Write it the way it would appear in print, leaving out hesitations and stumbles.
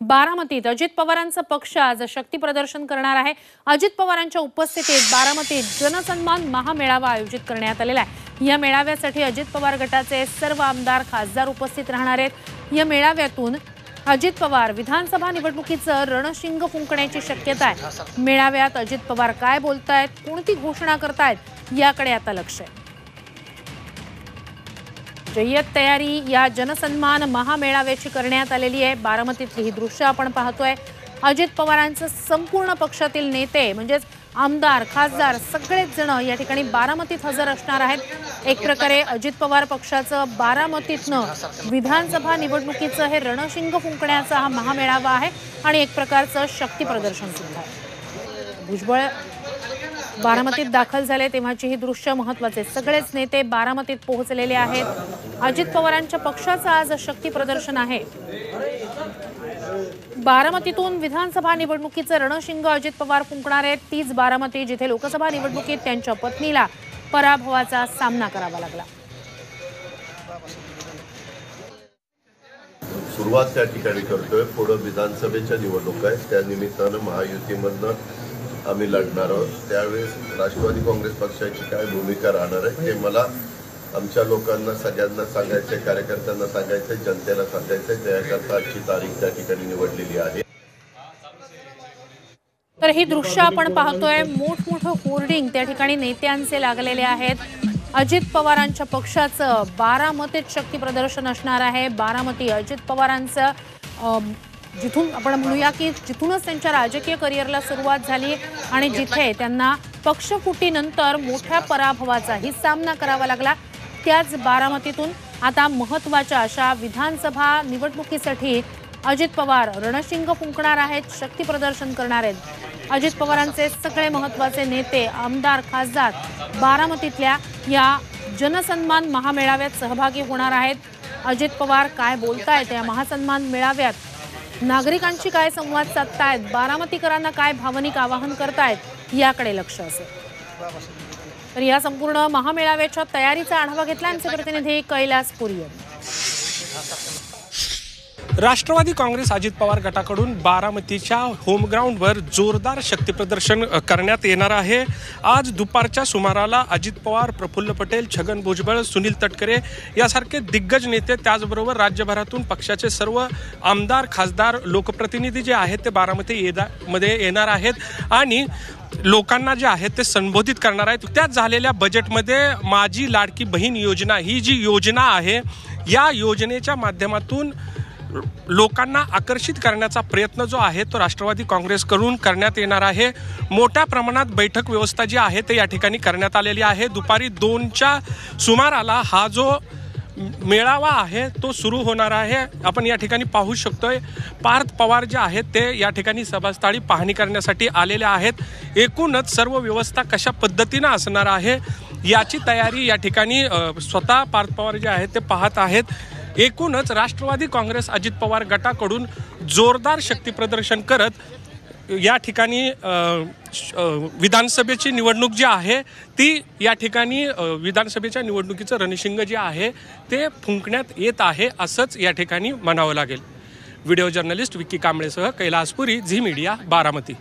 बारामतीत अजित पवारांचा पक्ष आज शक्ती प्रदर्शन करणार आहे। अजित पवारांच्या उपस्थितीत बारामतीत जनसन्मान महामेळावा आयोजित करण्यात आलेला आहे। या मेळाव्यासाठी अजित पवार गटाचे सर्व आमदार खासदार उपस्थित राहणार आहेत। या मेळाव्यातून अजित पवार विधानसभा निवडणुकीचं रणशिंग फुंकण्याची शक्यता आहे। मेळाव्यात अजित पवार काय बोलतायत, कोणती घोषणा करतायत याकडे आता लक्ष आहे। जय्यत तयारी या जनसन्मान महामेळाव्याची करण्यात आलेली आहे। बारामतीतली ही दृश्य आपण पाहतोय। अजित पवारांचे संपूर्ण पक्षातील नेते म्हणजेच आमदार खासदार सगळेच जण या ठिकाणी बारामतीत हजर असणार आहेत। एक प्रकारे अजित पवार पक्षाचं बारामतीतनं विधानसभा निवडणुकीचं हे रणशिंग फुंकण्याचा हा महामेळावा आहे आणि एक प्रकारचं शक्ती प्रदर्शन सुद्धा आहे। भुजबळ बारामतीत दाखल झाले तेव्हाची ही दृश्य महत्त्वाचे। सगळेच नेते बारामतीत पोहोचलेले आहेत। अजित पवारांच्या पक्षाचं आज शक्ती प्रदर्शन आहे। बारामतीतून विधानसभा निवडणुकीचं रणशिंग अजित पवार फुंकणार आहेत। तीच बारामती जिथे लोकसभा निवडणुकीत त्यांच्या पत्नीला पराभवाचा सामना करावा लागला। सुरुवात त्या ठिकाणी करतोय। पुढे विधानसभेच्या निवडणूक आहे, त्या निमित्तानं महायुतीमधनं आम्ही लढणार आहोत। त्यावेळेस राष्ट्रवादी काँग्रेस पक्षाची काय भूमिका राहणार आहे ते मला आमच्या लोकांना सगळ्यांना सांगायचे, कार्यकर्त्यांना सांगायचे, जनतेला सांगायचे। त्याकरता आजची तारीख त्या ठिकाणी निवडलेली आहे। तर ही दृश्य आपण पाहतोय। मोठमोठं होर्डिंग त्या ठिकाणी नेत्यांचे लागलेले आहेत। अजित पवारांच्या पक्षाचं बारामतीत शक्ती प्रदर्शन असणार आहे। बारामती अजित पवारांचं जिथून आपण म्हणूया की जिथूनच त्यांच्या राजकीय करिअरला सुरुवात झाली आणि जिथे त्यांना पक्षफुटीनंतर मोठ्या पराभवाचाही सामना करावा लागला, त्याच बारामतीतून आता महत्त्वाच्या अशा विधानसभा निवडणुकीसाठी अजित पवार रणशिंग फुंकणार आहेत, शक्ती प्रदर्शन करणार आहेत। अजित पवारांचे सगळे महत्त्वाचे नेते आमदार खासदार बारामतीतल्या या जनसन्मान महामेळाव्यात सहभागी होणार आहेत। अजित पवार काय बोलतायत या महासन्मान मेळाव्यात, नागरिकांशी काय संवाद साधतायत, बारामतीकरांना काय भावनिक आवाहन करतायत याकडे लक्ष असेल। तर या संपूर्ण महामेळाव्याच्या तयारीचा आढावा घेतला आमचे प्रतिनिधी कैलास पुरी यांनी। राष्ट्रवादी काँग्रेस अजित पवार गटाकडून बारामतीच्या होमग्राऊंडवर जोरदार शक्ती प्रदर्शन करण्यात येणार आहे। आज दुपारच्या सुमाराला अजित पवार, प्रफुल्ल पटेल, छगन भुजबळ, सुनील तटकरे यासारखे दिग्गज नेते, त्याचबरोबर राज्यभरातून पक्षाचे सर्व आमदार खासदार लोकप्रतिनिधी जे आहेत ते बारामती मध्ये येणार आहेत आणि लोकांना जे आहेत ते संबोधित करणार आहेत। त्यात झालेल्या बजेटमध्ये माझी लाडकी बहीण योजना ही जी योजना आहे, या योजनेच्या माध्यमातून लोकांना आकर्षित करण्याचा प्रयत्न जो आहे तो राष्ट्रवादी काँग्रेसकडून करण्यात येणार आहे। मोठ्या प्रमाणात बैठक व्यवस्था जी आहे ते या ठिकाणी करण्यात आलेली आहे। दुपारी 2च्या सुमाराला हा जो मेळावा आहे तो सुरू होणार आहे। आपण या ठिकाणी पाहू शकतोय पार्थ पवार जे आहेत ते या ठिकाणी सभास्थळी पाहणी करण्यासाठी आलेले आहेत। एकूणच सर्व व्यवस्था कशा पद्धतीने असणार आहे याची तयारी या ठिकाणी स्वतः पार्थ पवार जे आहेत ते पाहत आहेत। एकूणच राष्ट्रवादी काँग्रेस अजित पवार गटाकडून जोरदार शक्ती प्रदर्शन करत या ठिकाणी विधानसभेची निवडणूक जी आहे ती या ठिकाणी विधानसभेच्या निवडणुकीचं रणशिंग जे आहे ते फुंकण्यात येत आहे असंच या ठिकाणी म्हणावं लागेल। व्हिडिओ जर्नलिस्ट विक्की कांबळेसह कैलास पुरी, झी मीडिया, बारामती।